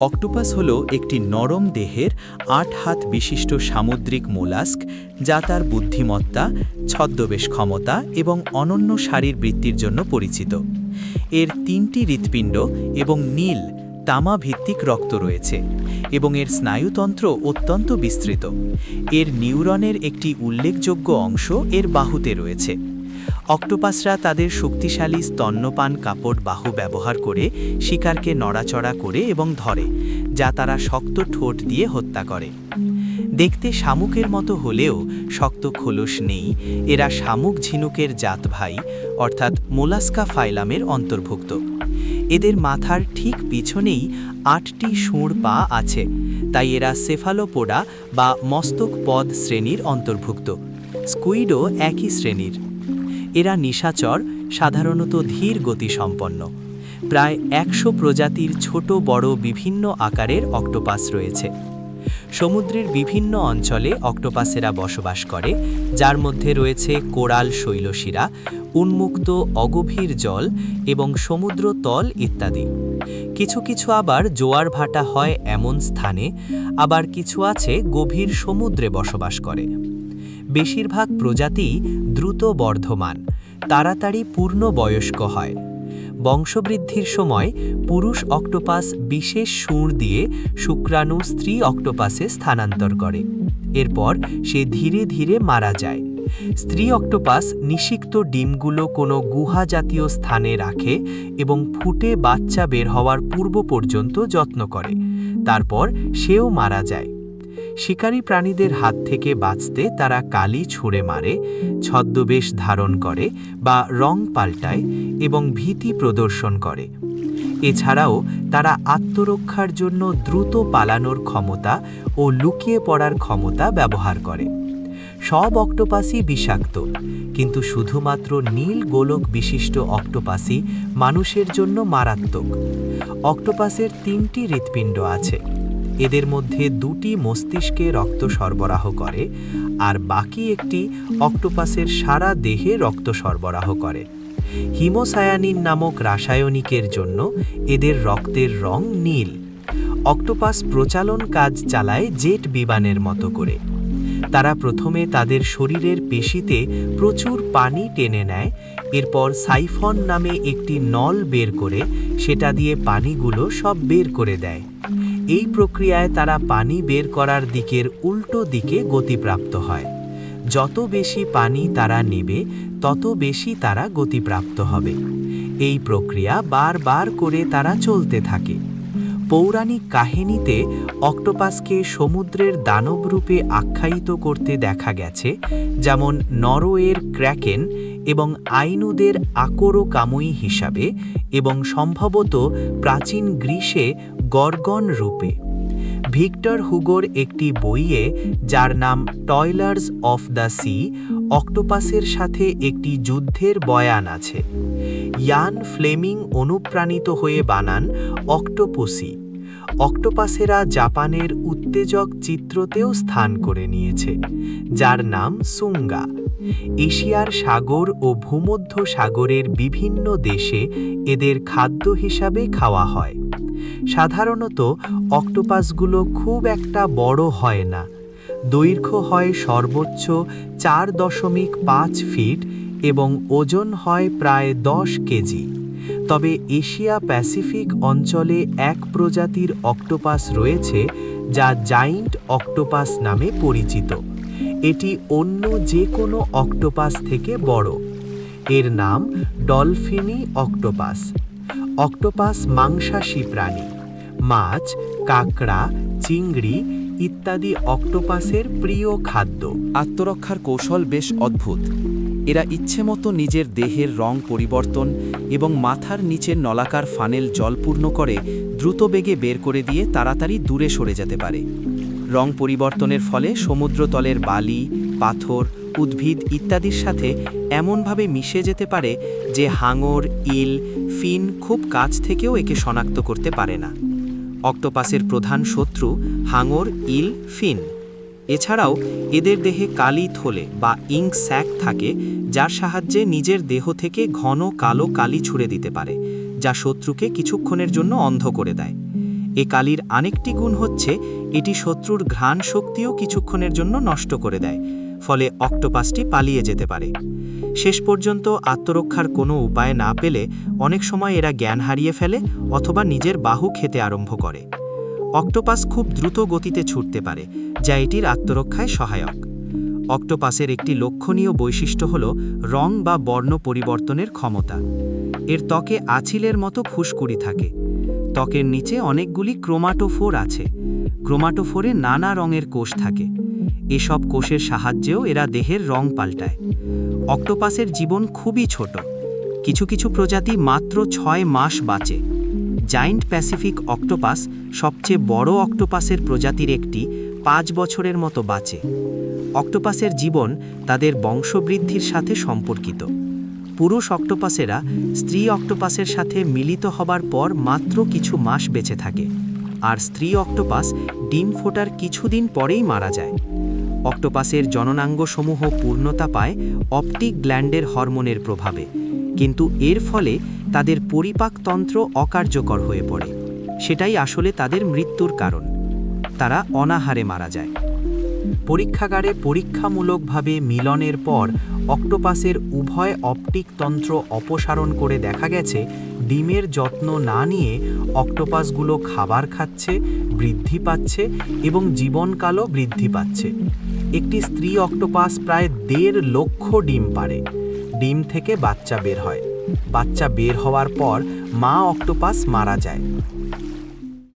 Octopus হল একটি নরম দেহের ৮ হাত বিশিষ্ট সামুদ্রিক মোলাস্ক যা তার বুদ্ধিমত্তা, ছদ্মবেশ ক্ষমতা এবং অনন্য শারীরবৃত্তির জন্য পরিচিত। এর ৩টি হৃৎপিণ্ড এবং নীল তামা ভিত্তিক রক্ত রয়েছে এবং এর স্নায়ুতন্ত্র অত্যন্ত বিস্তৃত। এর নিউরনের একটি উল্লেখযোগ্য অংশ এর বাহুতে রয়েছে। অক্টোপাসরা তাদের শক্তিশালী স্তন্যপান কাপড় বাহু ব্যবহার করে শিকারকে নড়াচড়া করে এবং ধরে, যা তারা শক্ত ঠোঁট দিয়ে হত্যা করে। দেখতে শামুকের মতো হলেও শক্ত খোলস নেই। এরা শামুক ঝিনুকের জাতভাই অর্থাৎ মোলাস্কা ফাইলামের অন্তর্ভুক্ত। এদের মাথার ঠিক পিছনেই ৮টি শুঁড় পা আছে, তাই এরা সেফালোপোডা বা মস্তক পদ শ্রেণীর অন্তর্ভুক্ত। স্কুইডও একই শ্রেণীর। এরা নিশাচর, সাধারণত ধীর গতিসম্পন্ন। প্রায় ১০০ প্রজাতির ছোট বড় বিভিন্ন আকারের অক্টোপাস রয়েছে। সমুদ্রের বিভিন্ন অঞ্চলে অক্টোপাসেরা বসবাস করে, যার মধ্যে রয়েছে কোরাল শৈলশিরা, উন্মুক্ত অগভীর জল এবং সমুদ্র তল ইত্যাদি। কিছু কিছু আবার জোয়ার ভাটা হয় এমন স্থানে, আবার কিছু আছে গভীর সমুদ্রে বসবাস করে। বেশিরভাগ প্রজাতিই দ্রুত বর্ধমান, তাড়াতাড়ি পূর্ণবয়স্ক হয়। বংশবৃদ্ধির সময় পুরুষ অক্টোপাস বিশেষ শুঁড় দিয়ে শুক্রাণু স্ত্রী অক্টোপাসে স্থানান্তর করে। এরপর সে ধীরে ধীরে মারা যায়। স্ত্রী অক্টোপাস নিষিক্ত ডিমগুলো কোনো গুহা জাতীয় স্থানে রাখে এবং ফুটে বাচ্চা বের হওয়ার পূর্ব পর্যন্ত যত্ন করে। তারপর সেও মারা যায়। শিকারী প্রাণীদের হাত থেকে বাঁচতে তারা কালি ছুঁড়ে মারে, ছদ্মবেশ ধারণ করে বা রং পাল্টায় এবং ভীতি প্রদর্শন করে। এছাড়াও তারা আত্মরক্ষার জন্য দ্রুত পালানোর ক্ষমতা ও লুকিয়ে পড়ার ক্ষমতা ব্যবহার করে। সব অক্টোপাসই বিষাক্ত, কিন্তু শুধুমাত্র নীল গোলক বিশিষ্ট অক্টোপাসই মানুষের জন্য মারাত্মক। অক্টোপাসের ৩টি হৃৎপিণ্ড আছে। এদের মধ্যে ২টি মস্তিষ্কে রক্ত সরবরাহ করে, আর বাকি একটি অক্টোপাসের সারা দেহে রক্ত সরবরাহ করে। হিমোসায়ানিন নামক রাসায়নিকের জন্য এদের রক্তের রং নীল। অক্টোপাস প্রচালন কাজ চালায় জেট বিমানের মতো করে। তারা প্রথমে তাদের শরীরের পেশিতে প্রচুর পানি টেনে নেয়, এরপর সাইফন নামে একটি নল বের করে সেটা দিয়ে পানিগুলো সব বের করে দেয়। এই প্রক্রিয়ায় তারা পানি বের করার দিকের উল্টো দিকে গতিপ্রাপ্ত হয়। যত বেশি পানি তারা নেবে, তত বেশি তারা গতিপ্রাপ্ত হবে। এই প্রক্রিয়া বারবার করে তারা চলতে থাকে। পৌরাণিক কাহিনীতে অক্টোপাসকে সমুদ্রের দানবরূপে আখ্যায়িত করতে দেখা গেছে, যেমন নরওয়ের ক্র্যাকেন এবং আইনুদের আকোরো কামুই হিসাবে, এবং সম্ভবত প্রাচীন গ্রীসে গর্গন রূপে। ভিক্টর হুগোর একটি বইয়ে, যার নাম টয়লার্স অফ দ্য সি, অক্টোপাসের সাথে একটি যুদ্ধের বয়ান আছে। ইয়ান ফ্লেমিং অনুপ্রাণিত হয়ে বানান অক্টোপসি। অক্টোপাসেরা জাপানের উত্তেজক চিত্রতেও স্থান করে নিয়েছে, যার নাম সুঙ্গা। এশিয়ার সাগর ও ভূমধ্য সাগরের বিভিন্ন দেশে এদের খাদ্য হিসাবে খাওয়া হয়। সাধারণত অক্টোপাসগুলো খুব একটা বড় হয় না। দৈর্ঘ্য হয় সর্বোচ্চ ৪.৫ ফিট এবং ওজন হয় প্রায় ১০ কেজি। তবে এশিয়া প্যাসিফিক অঞ্চলে এক প্রজাতির অক্টোপাস রয়েছে যা জাইন্ট অক্টোপাস নামে পরিচিত। এটি অন্য যে কোনো অক্টোপাস থেকে বড়। এর নাম ডলফিনি অক্টোপাস। অক্টোপাস মাংসাশী প্রাণী। মাছ, কাঁকড়া, চিংড়ি ইত্যাদি অক্টোপাসের প্রিয় খাদ্য। আত্মরক্ষার কৌশল বেশ অদ্ভুত। এরা ইচ্ছেমতো নিজের দেহের রং পরিবর্তন এবং মাথার নিচের নলাকার ফানেল জলপূর্ণ করে দ্রুত বেগে বের করে দিয়ে তাড়াতাড়ি দূরে সরে যেতে পারে। রং পরিবর্তনের ফলে সমুদ্রতলের বালি, পাথর, উদ্ভিদ ইত্যাদির সাথে এমনভাবে মিশে যেতে পারে যে হাঙর, ইল, ফিন খুব কাছ থেকেও একে শনাক্ত করতে পারে না। অক্টোপাসের প্রধান শত্রু হাঙর, ইল, ফিন। এছাড়াও এদের দেহে কালি থলে বা ইঙ্ক স্যাক থাকে, যার সাহায্যে নিজের দেহ থেকে ঘন কালো কালি ছুঁড়ে দিতে পারে, যা শত্রুকে কিছুক্ষণের জন্য অন্ধ করে দেয়। এ কালির আরেকটি গুণ হচ্ছে এটি শত্রুর ঘ্রাণ শক্তিও কিছুক্ষণের জন্য নষ্ট করে দেয়, ফলে অক্টোপাসটি পালিয়ে যেতে পারে। শেষ পর্যন্ত আত্মরক্ষার কোনো উপায় না পেলে অনেক সময় এরা জ্ঞান হারিয়ে ফেলে অথবা নিজের বাহু খেতে আরম্ভ করে। অক্টোপাস খুব দ্রুত গতিতে ছুটতে পারে, যা এটির আত্মরক্ষায় সহায়ক। অক্টোপাসের একটি লক্ষণীয় বৈশিষ্ট্য হল রং বা বর্ণ পরিবর্তনের ক্ষমতা। এর ত্বকে আঁচিলের মতো ফুসকুড়ি থাকে। ত্বকের নিচে অনেকগুলি ক্রোমাটোফোর আছে। ক্রোমাটোফোরে নানা রঙের কোষ থাকে। এসব কোষের সাহায্যেও এরা দেহের রং পাল্টায়। অক্টোপাসের জীবন খুবই ছোট। কিছু কিছু প্রজাতি মাত্র 6 মাস বাঁচে। জায়ান্ট প্যাসিফিক অক্টোপাস সবচেয়ে বড় অক্টোপাসের প্রজাতির একটি, 5 বছরের মতো বাঁচে। অক্টোপাসের জীবন তাদের বংশবৃদ্ধির সাথে সম্পর্কিত। পুরুষ অক্টোপাসেরা স্ত্রী অক্টোপাসের সাথে মিলিত হবার পর মাত্র কিছু মাস বেঁচে থাকে, আর স্ত্রী অক্টোপাস ডিম ফোটার কিছুদিন পরেই মারা যায়। অক্টোপাসের জননাঙ্গসমূহ পূর্ণতা পায় অপটিক গ্ল্যান্ডের হরমোনের প্রভাবে, কিন্তু এর ফলে তাদের পরিপাকতন্ত্র অকার্যকর হয়ে পড়ে। সেটাই আসলে তাদের মৃত্যুর কারণ। তারা অনাহারে মারা যায়। পরীক্ষাগারে পরীক্ষামূলকভাবে মিলনের পর অক্টোপাসের উভয় অপটিক তন্ত্র অপসারণ করে দেখা গেছে ডিমের যত্ন না নিয়ে অক্টোপাসগুলো খাবার খাচ্ছে, বৃদ্ধি পাচ্ছে এবং জীবনকালও বৃদ্ধি পাচ্ছে। একটি স্ত্রী অক্টোপাস প্রায় 1.5 লক্ষ ডিম পাড়ে। ডিম থেকে বাচ্চা বের হয়। বাচ্চা বের হওয়ার পর মা অক্টোপাস মারা যায়।